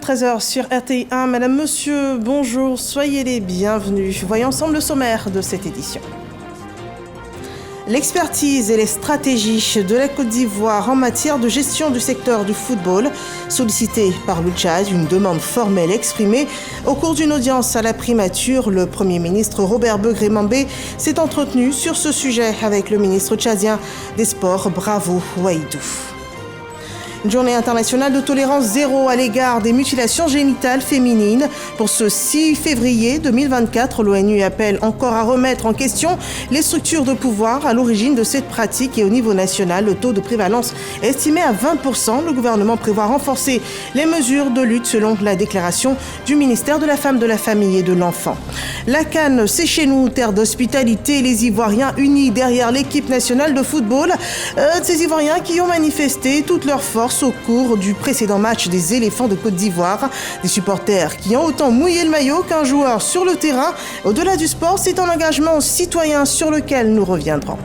13h sur RTI1. Madame, monsieur, bonjour, soyez les bienvenus. Voyons ensemble le sommaire de cette édition. L'expertise et les stratégies de la Côte d'Ivoire en matière de gestion du secteur du football, sollicitée par le Tchad, une demande formelle exprimée au cours d'une audience à la primature. Le Premier ministre Robert Begré-Mambé s'est entretenu sur ce sujet avec le ministre tchadien des Sports, Bravo Ouaïdou. Une journée internationale de tolérance zéro à l'égard des mutilations génitales féminines. Pour ce 6 février 2024, l'ONU appelle encore à remettre en question les structures de pouvoir à l'origine de cette pratique et au niveau national, le taux de prévalence est estimé à 20%. Le gouvernement prévoit renforcer les mesures de lutte selon la déclaration du ministère de la Femme, de la Famille et de l'Enfant. La CAN, c'est chez nous, terre d'hospitalité. Les Ivoiriens unis derrière l'équipe nationale de football. Ces Ivoiriens qui ont manifesté toute leur force au cours du précédent match des éléphants de Côte d'Ivoire. Des supporters qui ont autant mouillé le maillot qu'un joueur sur le terrain. Au-delà du sport, c'est un engagement citoyen sur lequel nous reviendrons.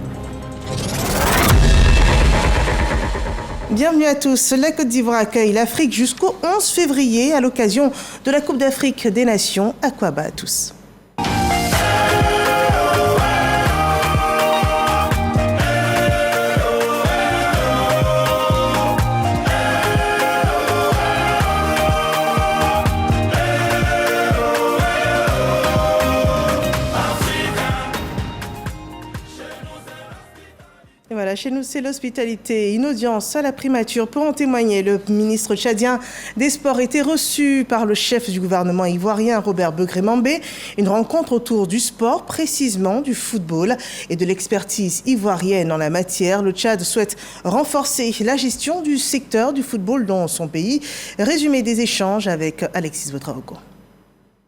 Bienvenue à tous. La Côte d'Ivoire accueille l'Afrique jusqu'au 11 février à l'occasion de la Coupe d'Afrique des Nations. Aquaba à tous. Voilà, chez nous, c'est l'hospitalité. Une audience à la primature pour en témoigner. Le ministre tchadien des Sports était reçu par le chef du gouvernement ivoirien, Robert Begré-Mambé. Une rencontre autour du sport, précisément du football et de l'expertise ivoirienne en la matière. Le Tchad souhaite renforcer la gestion du secteur du football dans son pays. Résumé des échanges avec Alexis Votraogo.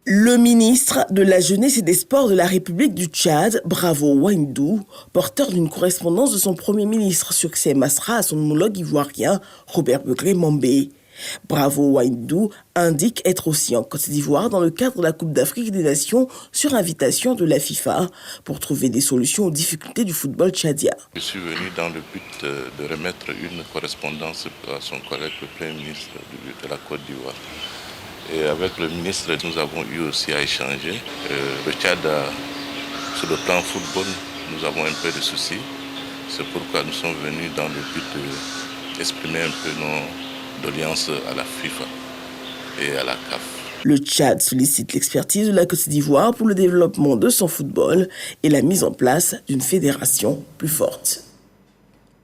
Le ministre de la Jeunesse et des Sports de la République du Tchad, Bravo Ouaïdou, porteur d'une correspondance de son Premier ministre Succès Masra à son homologue ivoirien, Robert Begré-Mambé. Bravo Ouaïdou indique être aussi en Côte d'Ivoire dans le cadre de la Coupe d'Afrique des Nations sur invitation de la FIFA pour trouver des solutions aux difficultés du football tchadien. Je suis venu dans le but de remettre une correspondance à son collègue, le Premier ministre de la Côte d'Ivoire. Et avec le ministre, nous avons eu aussi à échanger. Le Tchad, sur le plan football, nous avons un peu de soucis. C'est pourquoi nous sommes venus dans le but d'exprimer un peu nos doléances à la FIFA et à la CAF. Le Tchad sollicite l'expertise de la Côte d'Ivoire pour le développement de son football et la mise en place d'une fédération plus forte.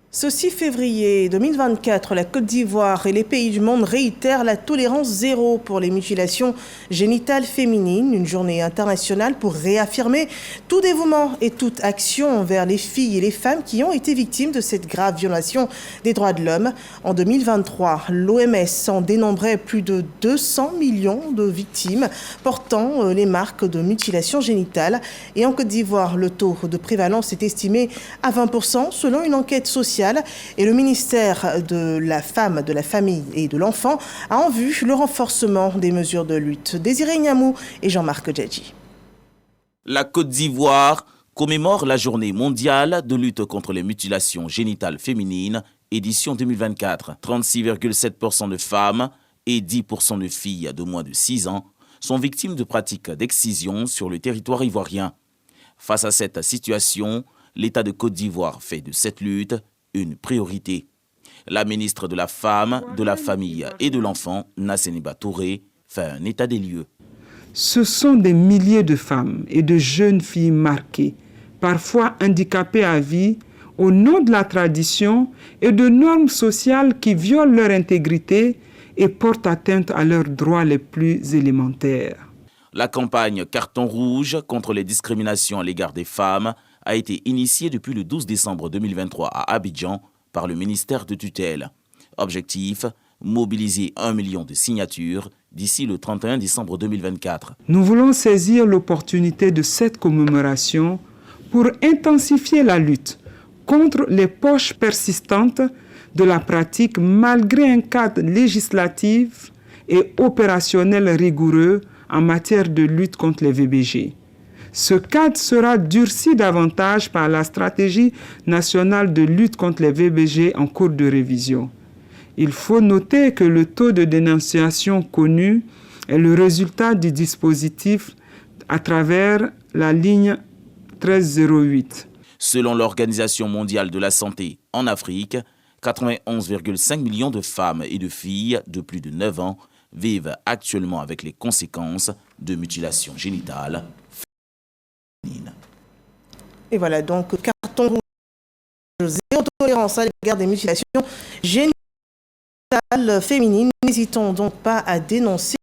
Ce 6 février 2024, la Côte d'Ivoire et les pays du monde réitèrent la tolérance zéro pour les mutilations génitales féminines. Une journée internationale pour réaffirmer tout dévouement et toute action envers les filles et les femmes qui ont été victimes de cette grave violation des droits de l'homme. En 2023, l'OMS en dénombrait plus de 200 millions de victimes portant les marques de mutilation génitale. Et en Côte d'Ivoire, le taux de prévalence est estimé à 20% selon une enquête sociale. Et le ministère de la Femme, de la Famille et de l'Enfant a en vue le renforcement des mesures de lutte. Désiré Niamou et Jean-Marc Djadji. La Côte d'Ivoire commémore la journée mondiale de lutte contre les mutilations génitales féminines, édition 2024. 36,7% de femmes et 10% de filles de moins de 6 ans sont victimes de pratiques d'excision sur le territoire ivoirien. Face à cette situation, l'État de Côte d'Ivoire fait de cette lutte une priorité. La ministre de la Femme, de la Famille et de l'Enfant, Nasseniba Touré, fait un état des lieux. Ce sont des milliers de femmes et de jeunes filles marquées, parfois handicapées à vie, au nom de la tradition et de normes sociales qui violent leur intégrité et portent atteinte à leurs droits les plus élémentaires. La campagne Carton rouge contre les discriminations à l'égard des femmes a été initiée depuis le 12 décembre 2023 à Abidjan par le ministère de tutelle. Objectif, mobiliser 1 million de signatures d'ici le 31 décembre 2024. Nous voulons saisir l'opportunité de cette commémoration pour intensifier la lutte contre les poches persistantes de la pratique malgré un cadre législatif et opérationnel rigoureux en matière de lutte contre les VBG. Ce cadre sera durci davantage par la stratégie nationale de lutte contre les VBG en cours de révision. Il faut noter que le taux de dénonciation connu est le résultat du dispositif à travers la ligne 1308. Selon l'Organisation mondiale de la santé en Afrique, 91,5 millions de femmes et de filles de plus de 9 ans vivent actuellement avec les conséquences de mutilations génitales féminines. Et voilà donc carton rouge, zéro tolérance à l'égard des mutilations génitales féminines. N'hésitons donc pas à dénoncer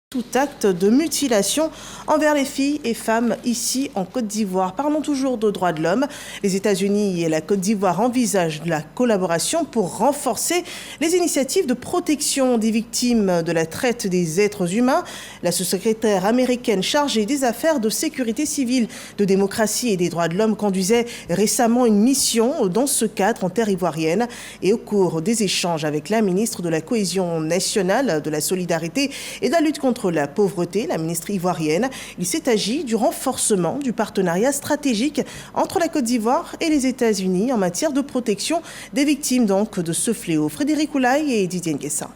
tout acte de mutilation envers les filles et femmes ici en Côte d'Ivoire. Parlons toujours de droits de l'homme. Les États-Unis et la Côte d'Ivoire envisagent la collaboration pour renforcer les initiatives de protection des victimes de la traite des êtres humains. La sous-secrétaire américaine chargée des affaires de sécurité civile, de démocratie et des droits de l'homme conduisait récemment une mission dans ce cadre en terre ivoirienne. Et au cours des échanges avec la ministre de la Cohésion nationale, de la solidarité et de la lutte contre la pauvreté, la ministre ivoirienne, il s'est agi du renforcement du partenariat stratégique entre la Côte d'Ivoire et les États-Unis en matière de protection des victimes donc de ce fléau. Frédéric Oulaye et Didier Nguessa.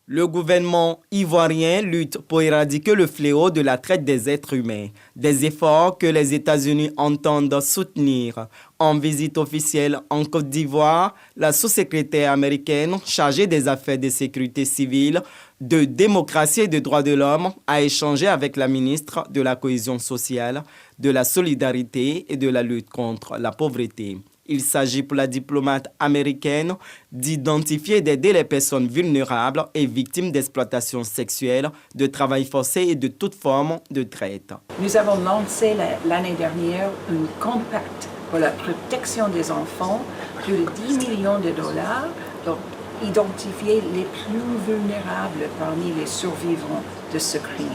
Le gouvernement ivoirien lutte pour éradiquer le fléau de la traite des êtres humains, des efforts que les États-Unis entendent soutenir. En visite officielle en Côte d'Ivoire, la sous-secrétaire américaine chargée des affaires de sécurité civile, de démocratie et de droits de l'homme a échangé avec la ministre de la Cohésion sociale, de la solidarité et de la lutte contre la pauvreté. Il s'agit pour la diplomate américaine d'identifier et d'aider les personnes vulnérables et victimes d'exploitation sexuelle, de travail forcé et de toute forme de traite. Nous avons lancé l'année dernière un compact pour la protection des enfants, plus de 10 millions de dollars, pour identifier les plus vulnérables parmi les survivants de ce crime.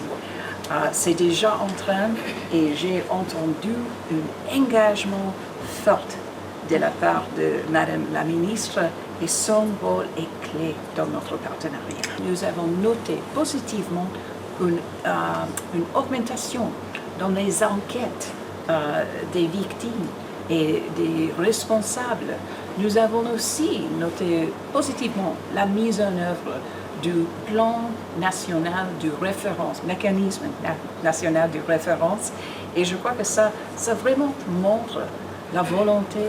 C'est déjà en train et j'ai entendu un engagement fort de la part de Madame la ministre et son rôle est clé dans notre partenariat. Nous avons noté positivement une augmentation dans les enquêtes des victimes et des responsables. Nous avons aussi noté positivement la mise en œuvre du plan national de référence, mécanisme national de référence, et je crois que ça vraiment montre la volonté,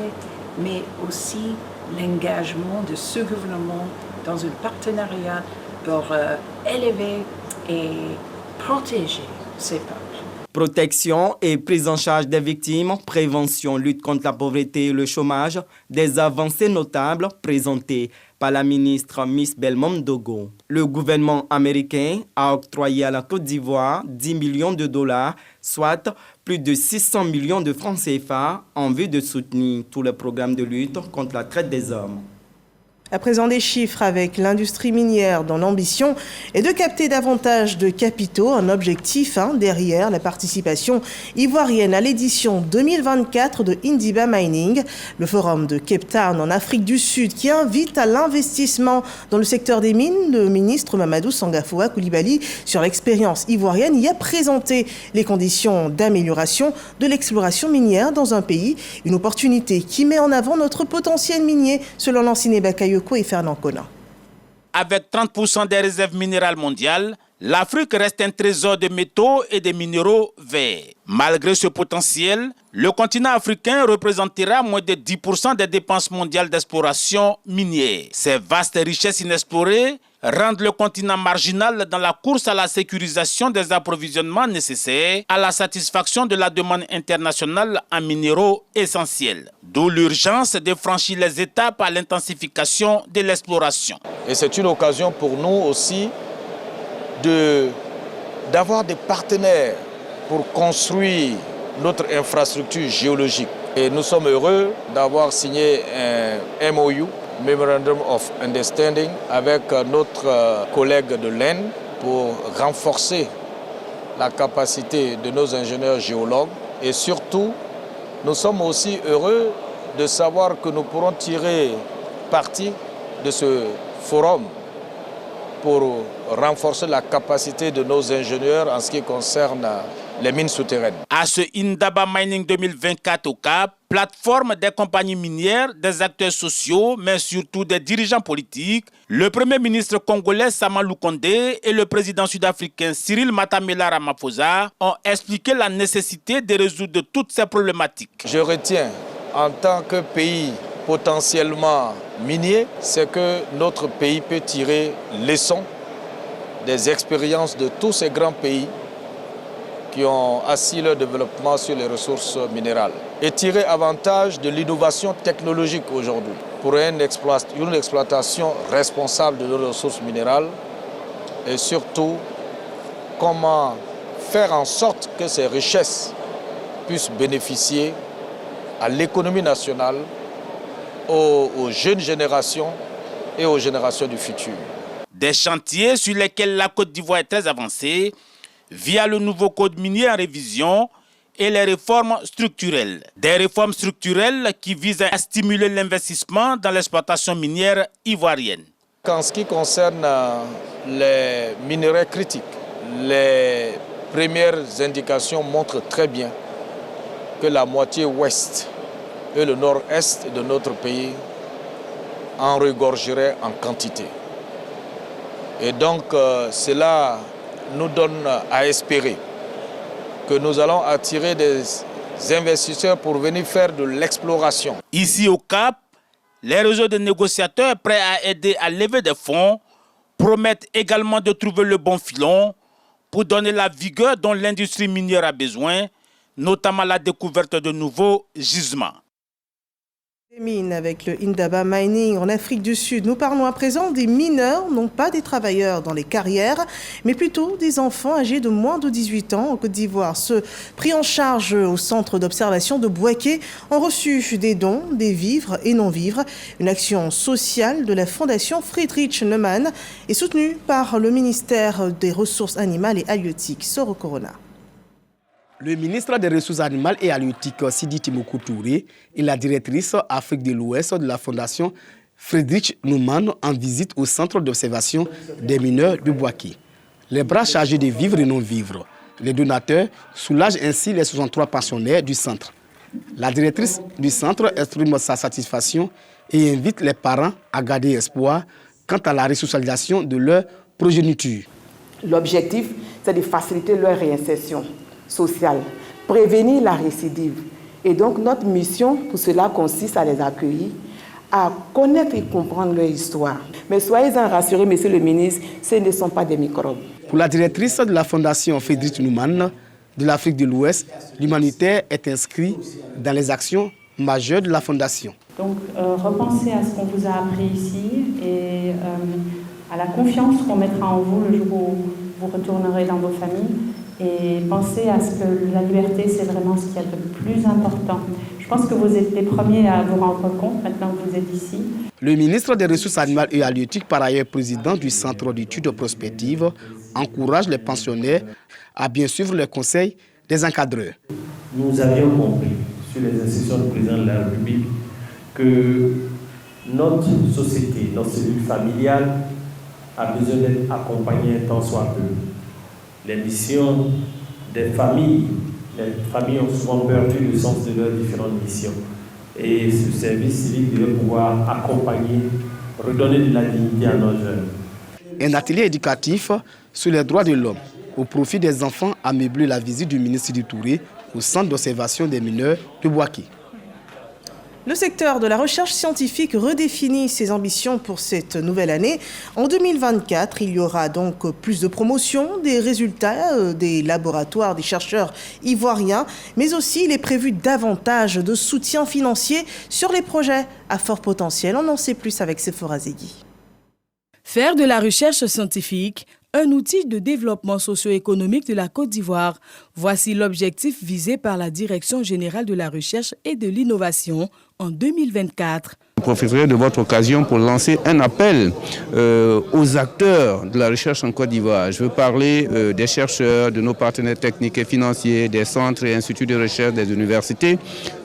mais aussi l'engagement de ce gouvernement dans un partenariat pour élever et protéger ces peuples. Protection et prise en charge des victimes, prévention, lutte contre la pauvreté et le chômage, des avancées notables présentées par la ministre Miss Belmom Dogo. Le gouvernement américain a octroyé à la Côte d'Ivoire 10 millions de dollars, soit plus de 600 millions de francs CFA, en vue de soutenir tout le programme de lutte contre la traite des hommes. À présent, des chiffres avec l'industrie minière dont l'ambition est de capter davantage de capitaux, un objectif derrière la participation ivoirienne à l'édition 2024 de Indiba Mining, le forum de Cape Town en Afrique du Sud qui invite à l'investissement dans le secteur des mines. Le ministre Mamadou Sangafoua Coulibaly, sur l'expérience ivoirienne, y a présenté les conditions d'amélioration de l'exploration minière dans un pays, une opportunité qui met en avant notre potentiel minier, selon l'ancien Bakayo et Fernand Conan. Avec 30% des réserves minérales mondiales, l'Afrique reste un trésor de métaux et de minéraux verts. Malgré ce potentiel, le continent africain représentera moins de 10% des dépenses mondiales d'exploration minière. Ces vastes richesses inexplorées rendent le continent marginal dans la course à la sécurisation des approvisionnements nécessaires à la satisfaction de la demande internationale en minéraux essentiels. D'où l'urgence de franchir les étapes à l'intensification de l'exploration. Et c'est une occasion pour nous aussi d'avoir des partenaires pour construire notre infrastructure géologique. Et nous sommes heureux d'avoir signé un MOU, Memorandum of Understanding, avec notre collègue de l'Inde pour renforcer la capacité de nos ingénieurs géologues. Et surtout, nous sommes aussi heureux de savoir que nous pourrons tirer parti de ce forum pour renforcer la capacité de nos ingénieurs en ce qui concerne les mines souterraines. À ce Indaba Mining 2024 au Cap, plateforme des compagnies minières, des acteurs sociaux, mais surtout des dirigeants politiques, le Premier ministre congolais Samalou Kondé et le président sud-africain Cyril Matamela Ramaphosa ont expliqué la nécessité de résoudre toutes ces problématiques. Je retiens, en tant que pays potentiellement minier, c'est que notre pays peut tirer leçon des expériences de tous ces grands pays qui ont assis leur développement sur les ressources minérales et tirer avantage de l'innovation technologique aujourd'hui pour une exploitation responsable de nos ressources minérales et surtout comment faire en sorte que ces richesses puissent bénéficier à l'économie nationale, aux jeunes générations et aux générations du futur. Des chantiers sur lesquels la Côte d'Ivoire est très avancée via le nouveau code minier en révision et les réformes structurelles. Des réformes structurelles qui visent à stimuler l'investissement dans l'exploitation minière ivoirienne. En ce qui concerne les minerais critiques, les premières indications montrent très bien que la moitié ouest et le nord-est de notre pays en regorgeraient en quantité. Et donc cela nous donne à espérer que nous allons attirer des investisseurs pour venir faire de l'exploration. Ici au Cap, les réseaux de négociateurs prêts à aider à lever des fonds promettent également de trouver le bon filon pour donner la vigueur dont l'industrie minière a besoin, notamment la découverte de nouveaux gisements. Mines avec le Indaba Mining en Afrique du Sud. Nous parlons à présent des mineurs, non pas des travailleurs dans les carrières, mais plutôt des enfants âgés de moins de 18 ans en Côte d'Ivoire. Ceux pris en charge au centre d'observation de Bouaké ont reçu des dons, des vivres et non-vivres. Une action sociale de la Fondation Friedrich Neumann est soutenue par le ministère des Ressources animales et halieutiques. Soro Corona. Le ministre des Ressources animales et halieutiques, Sidi Timokou Touré, et la directrice Afrique de l'Ouest de la Fondation Friedrich Neumann en visite au centre d'observation des mineurs de Bouaké. Les bras chargés de vivres et non-vivres. Les donateurs soulagent ainsi les 63 pensionnaires du centre. La directrice du centre exprime sa satisfaction et invite les parents à garder espoir quant à la resocialisation de leur progéniture. L'objectif, c'est de faciliter leur réinsertion sociale, prévenir la récidive. Et donc notre mission pour cela consiste à les accueillir, à connaître et comprendre leur histoire. Mais soyez-en rassurés, monsieur le ministre, ce ne sont pas des microbes. Pour la directrice de la Fondation Friedrich Neumann de l'Afrique de l'Ouest, l'humanitaire est inscrit dans les actions majeures de la Fondation. Donc repensez à ce qu'on vous a appris ici et à la confiance qu'on mettra en vous le jour où vous retournerez dans vos familles. Et pensez à ce que la liberté, c'est vraiment ce qu'il y a de plus important. Je pense que vous êtes les premiers à vous rendre compte maintenant que vous êtes ici. Le ministre des Ressources animales et halieutiques, par ailleurs président du Centre d'études prospectives, encourage les pensionnaires à bien suivre les conseils des encadreurs. Nous avions compris sur les instructions du président de la République que notre société, notre cellule familiale a besoin d'être accompagnée tant soit peu. Les missions des familles, les familles ont souvent perdu le sens de leurs différentes missions. Et ce service civique devait pouvoir accompagner, redonner de la dignité à nos jeunes. Un atelier éducatif sur les droits de l'homme au profit des enfants a meublé la visite du ministre du Touré au centre d'observation des mineurs de Bouaké. Le secteur de la recherche scientifique redéfinit ses ambitions pour cette nouvelle année. En 2024, il y aura donc plus de promotion des résultats des laboratoires des chercheurs ivoiriens, mais aussi il est prévu davantage de soutien financier sur les projets à fort potentiel. On en sait plus avec Sephora Zegui. Faire de la recherche scientifique un outil de développement socio-économique de la Côte d'Ivoire. Voici l'objectif visé par la Direction générale de la recherche et de l'innovation en 2024. Je profiterai de votre occasion pour lancer un appel aux acteurs de la recherche en Côte d'Ivoire. Je veux parler des chercheurs, de nos partenaires techniques et financiers, des centres et instituts de recherche, des universités,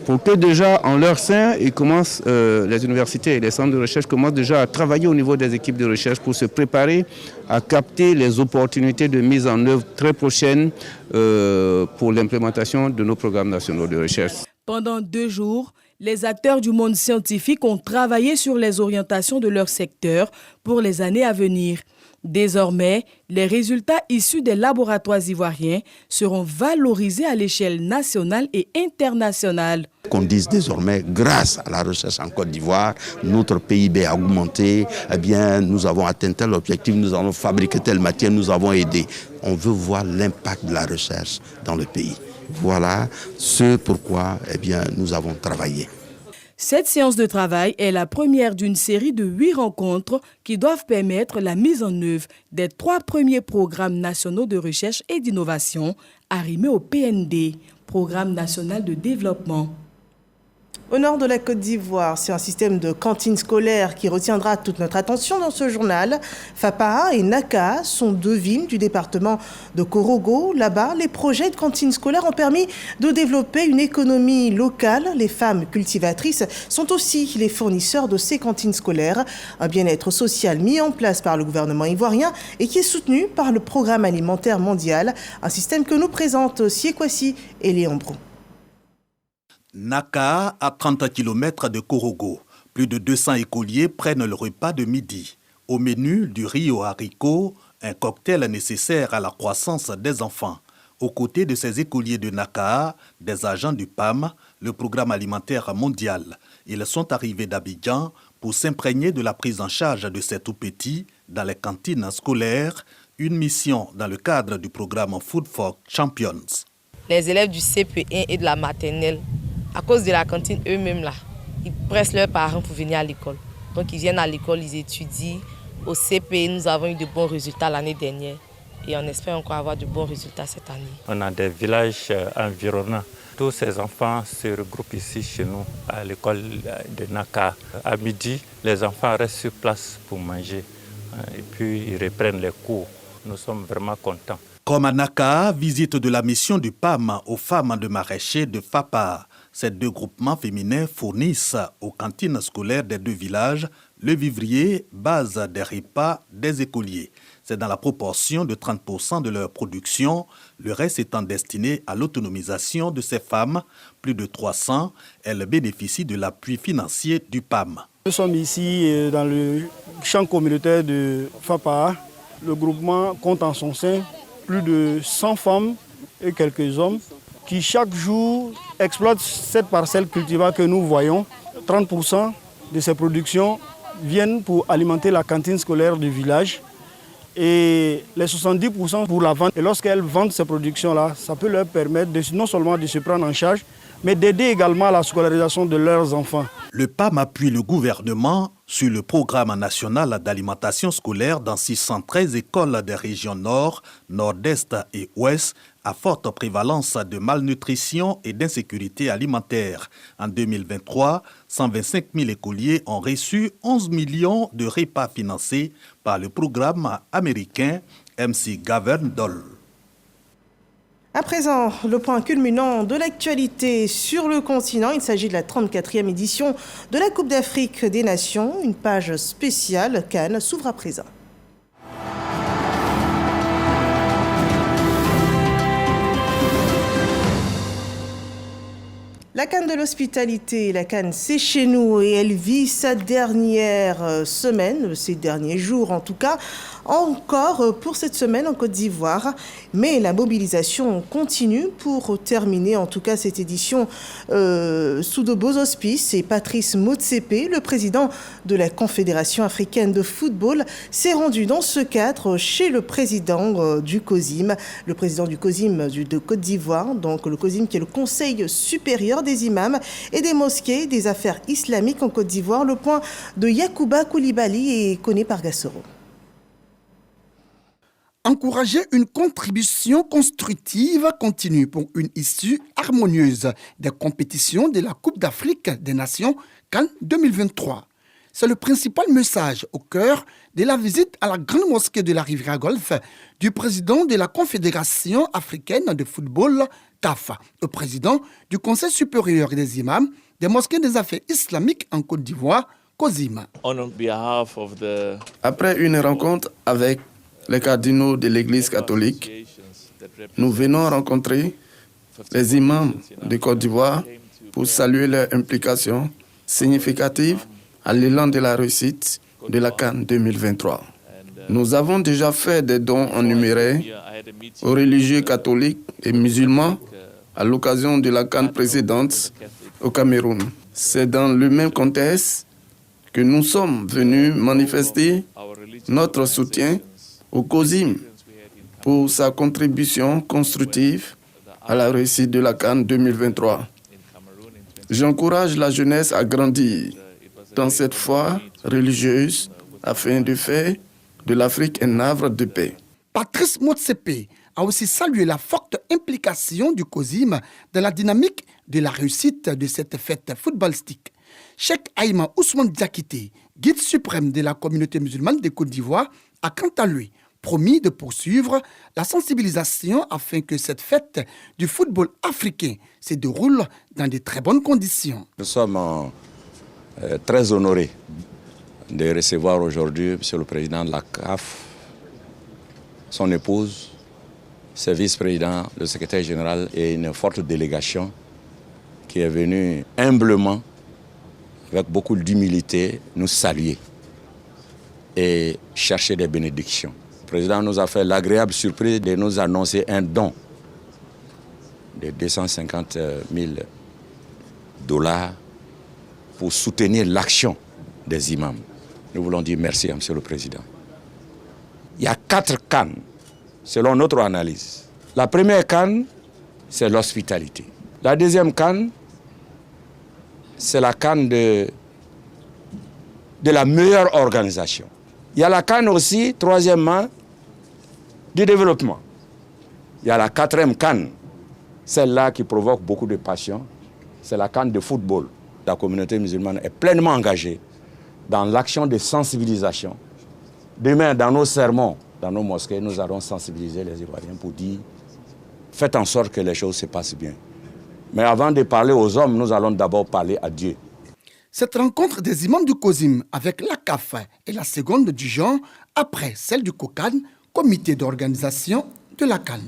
pour que déjà en leur sein, les universités et les centres de recherche commencent déjà à travailler au niveau des équipes de recherche pour se préparer à capter les opportunités de mise en œuvre très prochaines pour l'implémentation de nos programmes nationaux de recherche. Pendant 2 jours, les acteurs du monde scientifique ont travaillé sur les orientations de leur secteur pour les années à venir. Désormais, les résultats issus des laboratoires ivoiriens seront valorisés à l'échelle nationale et internationale. Qu'on dise désormais, grâce à la recherche en Côte d'Ivoire, notre PIB a augmenté, eh bien, nous avons atteint tel objectif, nous avons fabriqué telle matière, nous avons aidé. On veut voir l'impact de la recherche dans le pays. Voilà ce pourquoi eh bien, nous avons travaillé. Cette séance de travail est la première d'une série de 8 rencontres qui doivent permettre la mise en œuvre des 3 premiers programmes nationaux de recherche et d'innovation arrimés au PND, Programme national de développement. Au nord de la Côte d'Ivoire, c'est un système de cantine scolaire qui retiendra toute notre attention dans ce journal. Fapa et Naka sont 2 villes du département de Korogo. Là-bas, les projets de cantine scolaire ont permis de développer une économie locale. Les femmes cultivatrices sont aussi les fournisseurs de ces cantines scolaires. Un bien-être social mis en place par le gouvernement ivoirien et qui est soutenu par le Programme alimentaire mondial. Un système que nous présentent Siekwasi et Léon Brou. Naka, à 30 km de Korogo. Plus de 200 écoliers prennent le repas de midi. Au menu, du riz aux haricots, un cocktail nécessaire à la croissance des enfants. Aux côtés de ces écoliers de Naka, des agents du PAM, le Programme alimentaire mondial. Ils sont arrivés d'Abidjan pour s'imprégner de la prise en charge de ces tout-petits dans les cantines scolaires, une mission dans le cadre du programme Food for Champions. Les élèves du CP1 et de la maternelle, à cause de la cantine eux-mêmes, là, ils pressent leurs parents pour venir à l'école. Donc ils viennent à l'école, ils étudient. Au CP, nous avons eu de bons résultats l'année dernière et on espère encore avoir de bons résultats cette année. On a des villages environnants. Tous ces enfants se regroupent ici chez nous, à l'école de Naka. À midi, les enfants restent sur place pour manger et puis ils reprennent les cours. Nous sommes vraiment contents. Comme à Naka, visite de la mission du PAM aux femmes de maraîchers de Fapa. Ces 2 groupements féminins fournissent aux cantines scolaires des 2 villages le vivrier, base des repas des écoliers. C'est dans la proportion de 30% de leur production, le reste étant destiné à l'autonomisation de ces femmes. Plus de 300, elles bénéficient de l'appui financier du PAM. Nous sommes ici dans le champ communautaire de Fapa. Le groupement compte en son sein plus de 100 femmes et quelques hommes qui chaque jour exploitent cette parcelle cultivable que nous voyons. 30% de ces productions viennent pour alimenter la cantine scolaire du village et les 70% pour la vente. Et lorsqu'elles vendent ces productions-là, ça peut leur permettre non seulement de se prendre en charge, mais d'aider également à la scolarisation de leurs enfants. Le PAM appuie le gouvernement sur le programme national d'alimentation scolaire dans 613 écoles des régions nord, nord-est et ouest à forte prévalence de malnutrition et d'insécurité alimentaire. En 2023, 125 000 écoliers ont reçu 11 millions de repas financés par le programme américain MC Govern Doll. À présent, le point culminant de l'actualité sur le continent. Il s'agit de la 34e édition de la Coupe d'Afrique des Nations. Une page spéciale CAN s'ouvre à présent. La CAN de l'hospitalité, la CAN c'est chez nous et elle vit sa dernière semaine, ces derniers jours en tout cas, encore pour cette semaine en Côte d'Ivoire. Mais la mobilisation continue pour terminer en tout cas cette édition sous de beaux auspices. Et Patrice Motsepe, le président de la Confédération africaine de football, s'est rendu dans ce cadre chez le président du COSIM, le président du COSIM de Côte d'Ivoire, donc le COSIM qui est le Conseil supérieur des imams et des mosquées des affaires islamiques en Côte d'Ivoire. Le point de Yacouba Koulibaly et Koné Pargassoro. Encourager une contribution constructive continue pour une issue harmonieuse des compétitions de la Coupe d'Afrique des Nations CAN 2023. C'est le principal message au cœur de la visite à la grande mosquée de la Riviera Golfe du président de la Confédération africaine de football, TAFA, le président du Conseil supérieur des imams des mosquées des affaires islamiques en Côte d'Ivoire, COSIM. Après une rencontre avec les cardinaux de l'Église catholique, nous venons rencontrer les imams de Côte d'Ivoire pour saluer leur implication significative à l'élan de la réussite de la CAN 2023. Nous avons déjà fait des dons en numéraire aux religieux catholiques et musulmans à l'occasion de la CAN précédente au Cameroun. C'est dans le même contexte que nous sommes venus manifester notre soutien au COSIM pour sa contribution constructive à la réussite de la CAN 2023. J'encourage la jeunesse à grandir dans cette foi religieuse afin de faire de l'Afrique un havre de paix. Patrice Motsepe a aussi salué la forte implication du COSIM dans la dynamique de la réussite de cette fête footballistique. Cheikh Aïma Ousmane Diakité, guide suprême de la communauté musulmane de Côte d'Ivoire, a quant à lui promis de poursuivre la sensibilisation afin que cette fête du football africain se déroule dans de très bonnes conditions. Nous sommes très honorés de recevoir aujourd'hui M. le Président de la CAF, son épouse, ses vice-présidents, le secrétaire général et une forte délégation qui est venue humblement, avec beaucoup d'humilité, nous saluer et chercher des bénédictions. Le président nous a fait l'agréable surprise de nous annoncer un don de 250 000 $ pour soutenir l'action des imams. Nous voulons dire merci à M. le Président. Il y a 4 CAN, selon notre analyse. La première CAN, c'est l'hospitalité. La deuxième CAN, c'est la CAN de la meilleure organisation. Il y a la CAN aussi, troisièmement, du développement. Il y a la 4e CAN, celle-là qui provoque beaucoup de passion, c'est la CAN de football. La communauté musulmane est pleinement engagée dans l'action de sensibilisation. Demain, dans nos sermons, dans nos mosquées, nous allons sensibiliser les Ivoiriens pour dire faites en sorte que les choses se passent bien. Mais avant de parler aux hommes, nous allons d'abord parler à Dieu. Cette rencontre des imams du COSIM avec la CAF est la seconde du genre après celle du COCAN, comité d'organisation de la CAN.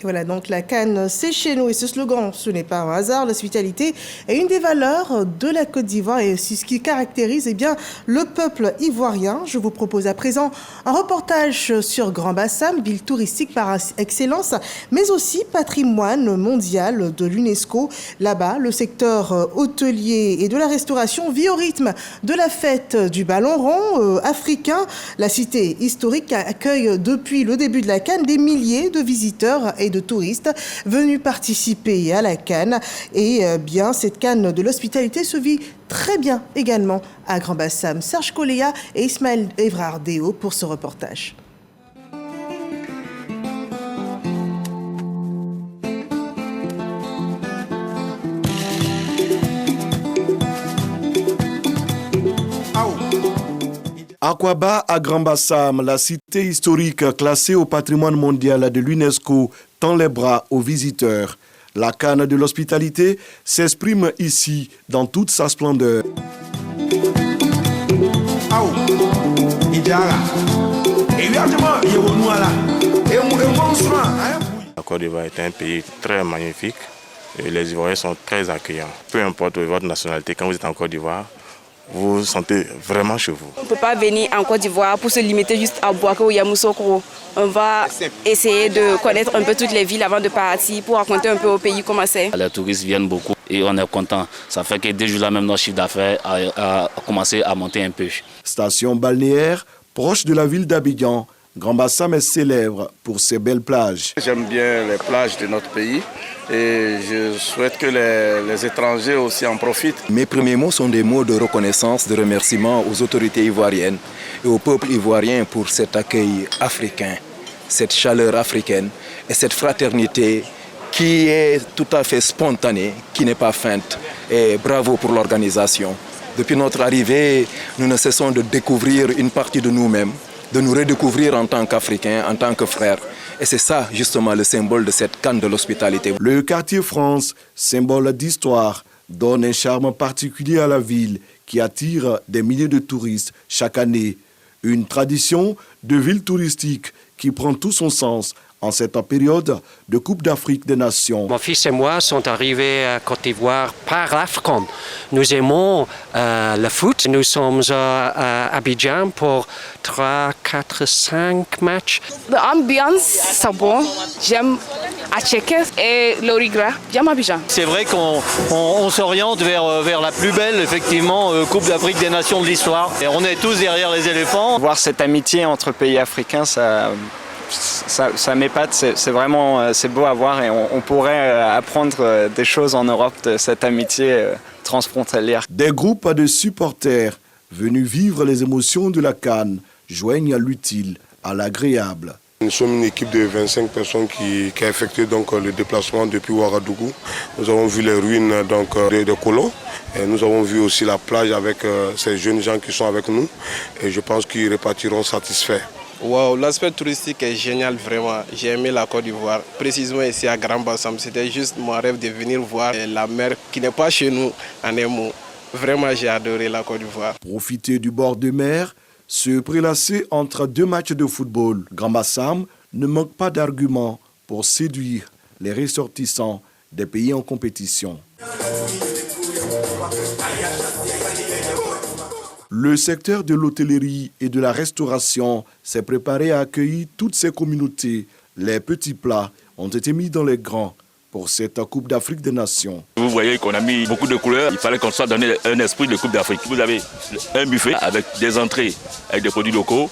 Voilà, donc la CAN, c'est chez nous. Et ce slogan, ce n'est pas un hasard. L'hospitalité est une des valeurs de la Côte d'Ivoire et c'est ce qui caractérise le peuple ivoirien. Je vous propose à présent un reportage sur Grand Bassam, ville touristique par excellence, mais aussi patrimoine mondial de l'UNESCO. Là-bas, le secteur hôtelier et de la restauration vit au rythme de la fête du ballon rond africain. La cité historique accueille depuis le début de la CAN des milliers de visiteurs et de touristes venus participer à la CAN. Et bien, cette CAN de l'hospitalité se vit très bien également à Grand Bassam. Serge Koléa et Ismaël Evrardéo pour ce reportage. Akwaba à Grand Bassam, la cité historique classée au patrimoine mondial de l'UNESCO, tend les bras aux visiteurs. La CAN de l'hospitalité s'exprime ici dans toute sa splendeur. La Côte d'Ivoire est un pays très magnifique et les Ivoiriens sont très accueillants. Peu importe votre nationalité, quand vous êtes en Côte d'Ivoire, vous vous sentez vraiment chez vous. On ne peut pas venir en Côte d'Ivoire pour se limiter juste à Bouaké ou Yamoussoukro. On va essayer de connaître un peu toutes les villes avant de partir pour raconter un peu au pays comment c'est. Les touristes viennent beaucoup et on est content. Ça fait que dès jours là même notre chiffre d'affaires a commencé à monter un peu. Station balnéaire proche de la ville d'Abidjan, Grand Bassam est célèbre pour ses belles plages. J'aime bien les plages de notre pays et je souhaite que les étrangers aussi en profitent. Mes premiers mots sont des mots de reconnaissance, de remerciement aux autorités ivoiriennes et au peuple ivoirien pour cet accueil africain, cette chaleur africaine et cette fraternité qui est tout à fait spontanée, qui n'est pas feinte. Et bravo pour l'organisation. Depuis notre arrivée, nous ne cessons de découvrir une partie de nous-mêmes, de nous redécouvrir en tant qu'Africains, en tant que frères. Et c'est ça, justement, le symbole de cette CAN de l'hospitalité. Le quartier France, symbole d'histoire, donne un charme particulier à la ville qui attire des milliers de touristes chaque année. Une tradition de ville touristique qui prend tout son sens en cette période de Coupe d'Afrique des Nations. Mon fils et moi sont arrivés à Côte d'Ivoire par l'AFCON. Nous aimons le foot. Nous sommes à Abidjan pour 3, 4, 5 matchs. L'ambiance, c'est bon. J'aime Atchéké et l'Origra. J'aime Abidjan. C'est vrai qu'on s'oriente vers la plus belle, effectivement, Coupe d'Afrique des Nations de l'histoire. Et on est tous derrière les éléphants. Voir cette amitié entre pays africains, ça m'épate, c'est vraiment beau à voir et on pourrait apprendre des choses en Europe de cette amitié transfrontalière. Des groupes de supporters venus vivre les émotions de la CAN joignent l'utile à l'agréable. Nous sommes une équipe de 25 personnes qui a effectué donc le déplacement depuis Ouagadougou. Nous avons vu les ruines de colons et nous avons vu aussi la plage avec ces jeunes gens qui sont avec nous et je pense qu'ils repartiront satisfaits. Wow, l'aspect touristique est génial vraiment. J'ai aimé la Côte d'Ivoire, précisément ici à Grand Bassam. C'était juste mon rêve de venir voir la mer qui n'est pas chez nous en un mot. Vraiment, j'ai adoré la Côte d'Ivoire. Profiter du bord de mer, se prélasser entre 2 matchs de football. Grand Bassam ne manque pas d'arguments pour séduire les ressortissants des pays en compétition. Le secteur de l'hôtellerie et de la restauration s'est préparé à accueillir toutes ces communautés. Les petits plats ont été mis dans les grands pour cette Coupe d'Afrique des Nations. Vous voyez qu'on a mis beaucoup de couleurs. Il fallait qu'on soit donné un esprit de Coupe d'Afrique. Vous avez un buffet avec des entrées, avec des produits locaux,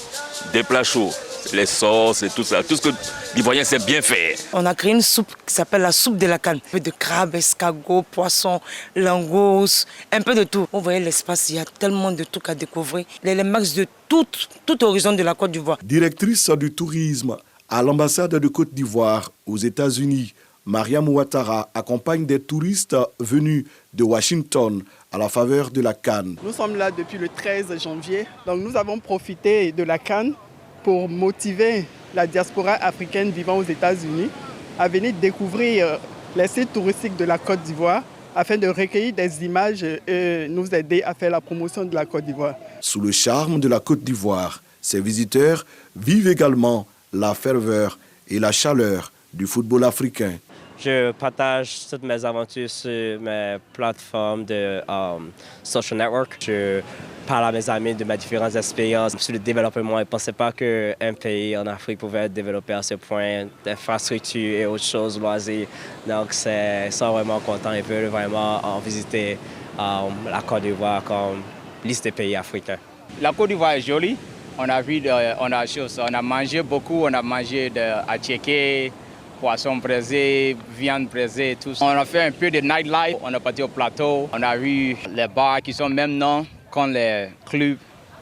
des plats chauds, les sauces et tout ça. Tout ce que l'Ivoirien sait bien faire. On a créé une soupe qui s'appelle la soupe de la canne. Un peu de crabe, escargot, poisson, langouste, un peu de tout. Vous voyez l'espace, il y a tellement de trucs à découvrir. Les max de tout horizon de la Côte d'Ivoire. Directrice du tourisme à l'ambassade de Côte d'Ivoire aux États-Unis, Mariam Ouattara accompagne des touristes venus de Washington à la faveur de la CAN. Nous sommes là depuis le 13 janvier. Donc nous avons profité de la CAN pour motiver la diaspora africaine vivant aux États-Unis à venir découvrir les sites touristiques de la Côte d'Ivoire afin de recueillir des images et nous aider à faire la promotion de la Côte d'Ivoire. Sous le charme de la Côte d'Ivoire, ces visiteurs vivent également la ferveur et la chaleur du football africain. Je partage toutes mes aventures sur mes plateformes de social network. Je parle à mes amis de mes différentes expériences sur le développement. Je ne pensais pas qu'un pays en Afrique pouvait être développé à ce point, d'infrastructures et autres choses, loisirs. Donc, ils sont vraiment contents et veulent vraiment visiter la Côte d'Ivoire comme liste des pays africains. La Côte d'Ivoire est jolie. On a mangé beaucoup, on a mangé de atchéké, poisson braisé, viande braisée, tout ça. On a fait un peu de nightlife, on est parti au plateau, on a vu les bars qui sont même noms comme les clubs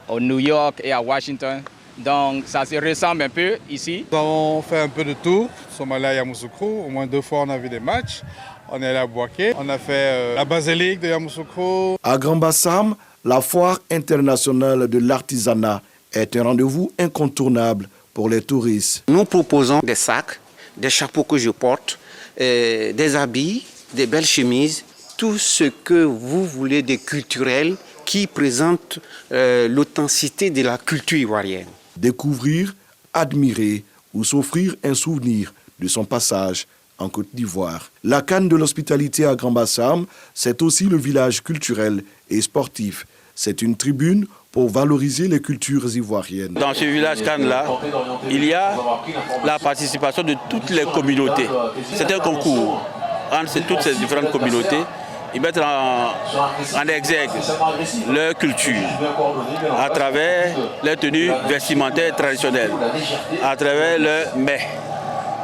au New York et à Washington. Donc ça se ressemble un peu ici. Nous avons fait un peu de tour, nous sommes allés à Yamoussoukro, au moins 2 fois on a vu des matchs. On est allé à Bouaké, on a fait la basilique de Yamoussoukro. À Grand Bassam, la foire internationale de l'artisanat est un rendez-vous incontournable pour les touristes. Nous proposons des sacs, des chapeaux que je porte, des habits, des belles chemises, tout ce que vous voulez de culturel qui présente l'authenticité de la culture ivoirienne. Découvrir, admirer ou s'offrir un souvenir de son passage en Côte d'Ivoire. La CAN de l'hospitalité à Grand Bassam, c'est aussi le village culturel et sportif. C'est une tribune pour valoriser les cultures ivoiriennes. Dans ce village CAN-là, il y a la participation de toutes les communautés. C'est un concours entre toutes ces différentes communautés. Ils mettent en exergue leur culture à travers leurs tenues vestimentaires traditionnelles, à travers leurs mets,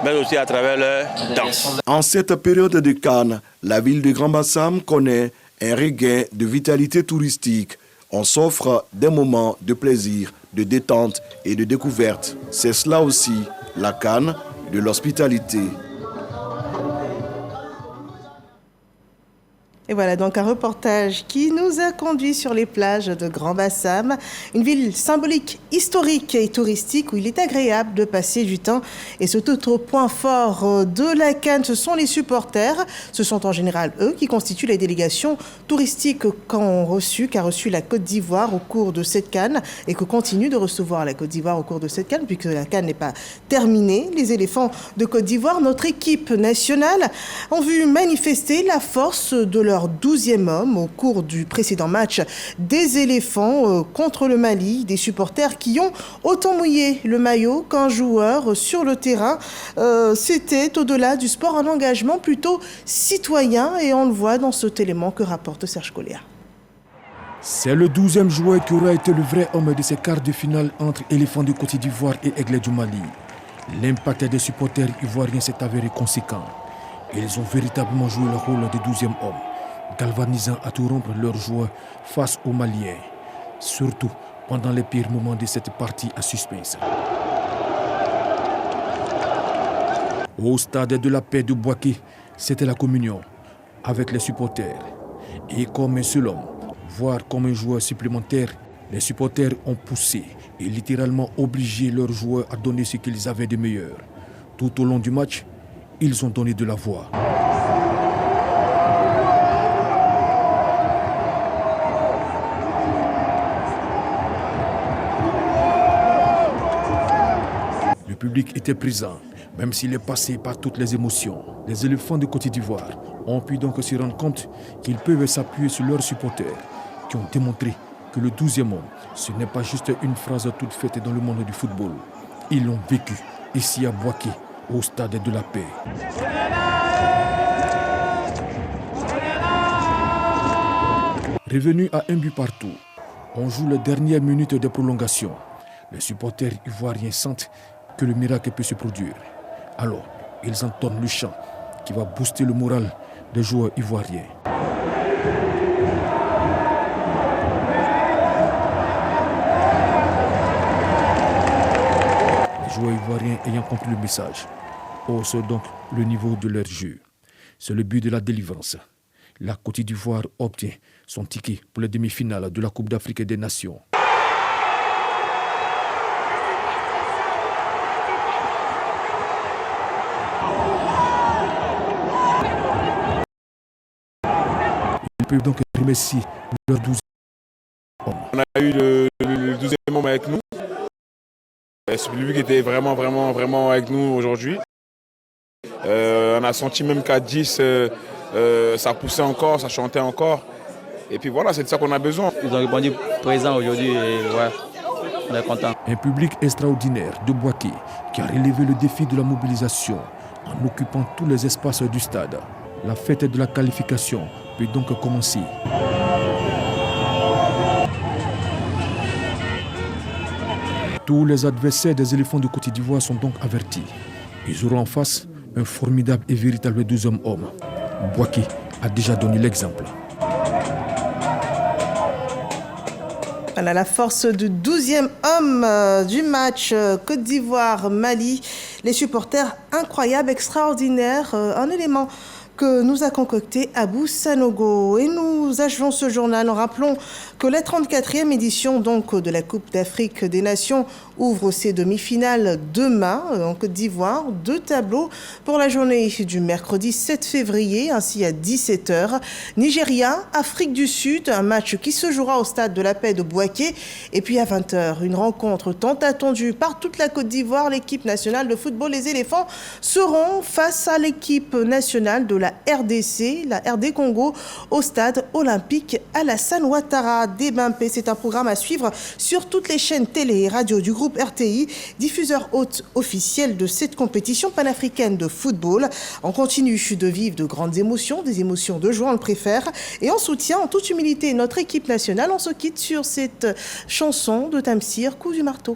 mais aussi à travers leurs danses. En cette période de CAN, la ville de Grand Bassam connaît un regain de vitalité touristique. On s'offre des moments de plaisir, de détente et de découverte. C'est cela aussi la CAN de l'hospitalité. Et voilà donc un reportage qui nous a conduit sur les plages de Grand-Bassam, une ville symbolique, historique et touristique où il est agréable de passer du temps. Et ce autre point fort de la CAN, ce sont les supporters. Ce sont en général eux qui constituent les délégations touristiques qu'a reçu la Côte d'Ivoire au cours de cette CAN et que continue de recevoir la Côte d'Ivoire au cours de cette CAN, puisque la CAN n'est pas terminée. Les éléphants de Côte d'Ivoire, notre équipe nationale, ont vu manifester la force de leur 12e homme au cours du précédent match des éléphants contre le Mali, des supporters qui ont autant mouillé le maillot qu'un joueur sur le terrain. C'était au-delà du sport un engagement plutôt citoyen et on le voit dans cet élément que rapporte Serge Colléa. C'est le 12e joueur qui aura été le vrai homme de ces quarts de finale entre éléphants de Côte d'Ivoire et Aiglets du Mali. L'impact des supporters ivoiriens s'est avéré conséquent. Ils ont véritablement joué le rôle de 12e homme, galvanisant à tout rompre leurs joie face aux Maliens, surtout pendant les pires moments de cette partie à suspense. Au stade de la paix de Bouaké, c'était la communion avec les supporters. Et comme un seul homme, voire comme un joueur supplémentaire, les supporters ont poussé et littéralement obligé leurs joueurs à donner ce qu'ils avaient de meilleur. Tout au long du match, ils ont donné de la voix. Le public était présent, même s'il est passé par toutes les émotions. Les éléphants de Côte d'Ivoire ont pu donc se rendre compte qu'ils peuvent s'appuyer sur leurs supporters, qui ont démontré que le 12e homme, ce n'est pas juste une phrase toute faite dans le monde du football. Ils l'ont vécu ici à Bouaké, au stade de la paix. Revenu à un but partout, on joue les dernières minutes de prolongation. Les supporters ivoiriens sentent que le miracle peut se produire. Alors, ils entonnent le chant qui va booster le moral des joueurs ivoiriens. Les joueurs ivoiriens ayant compris le message haussent donc le niveau de leur jeu. C'est le but de la délivrance. La Côte d'Ivoire obtient son ticket pour les demi-finales de la Coupe d'Afrique des Nations. Ils peuvent donc remercier leurs 12 hommes. On a eu le 12e homme avec nous. C'est lui qui était vraiment avec nous aujourd'hui. On a senti même qu'à 10, ça poussait encore, ça chantait encore. Et puis voilà, c'est de ça qu'on a besoin. Ils ont répondu présent aujourd'hui et ouais, on est content. Un public extraordinaire de Bouaké qui a relevé le défi de la mobilisation en occupant tous les espaces du stade. La fête de la qualification peut donc commencer. Tous les adversaires des éléphants de Côte d'Ivoire sont donc avertis. Ils auront en face un formidable et véritable 12e homme. Bouaké a déjà donné l'exemple. Voilà la force du 12e homme du match Côte d'Ivoire-Mali. Les supporters incroyables, extraordinaires, un élément que nous a concocté Abou Sanogo. Et nous achevons ce journal en rappelant que la 34e édition donc, de la Coupe d'Afrique des Nations ouvre ses demi-finales demain en Côte d'Ivoire. 2 tableaux pour la journée du mercredi 7 février, ainsi à 17h. Nigeria, Afrique du Sud, un match qui se jouera au stade de la Paix de Bouaké. Et puis à 20h, une rencontre tant attendue par toute la Côte d'Ivoire. L'équipe nationale de football, les éléphants, seront face à l'équipe nationale de la RDC, la RD Congo, au stade olympique Alassane Ouattara d'Ebimpe. C'est un programme à suivre sur toutes les chaînes télé et radio du groupe RTI, diffuseur hôte officiel de cette compétition panafricaine de football. On continue de vivre de grandes émotions, des émotions de joie, on le préfère. Et on soutient en toute humilité notre équipe nationale. On se quitte sur cette chanson de Tamsir, Coup du marteau.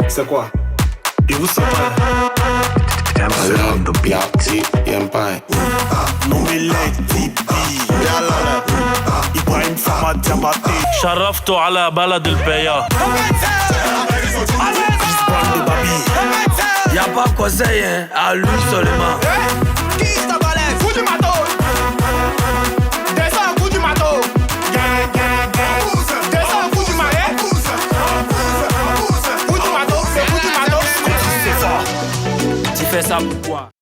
C'est quoi? Et vous savez Along the Piatti, Empire. No relate, VP. Yalla. Ibrahim Samad Diabaté. شرفته على بلد البيا. Y'a pas conseil, hein, à lui seulement. Qui est ta balèze? Fous du matos. ça pourquoi.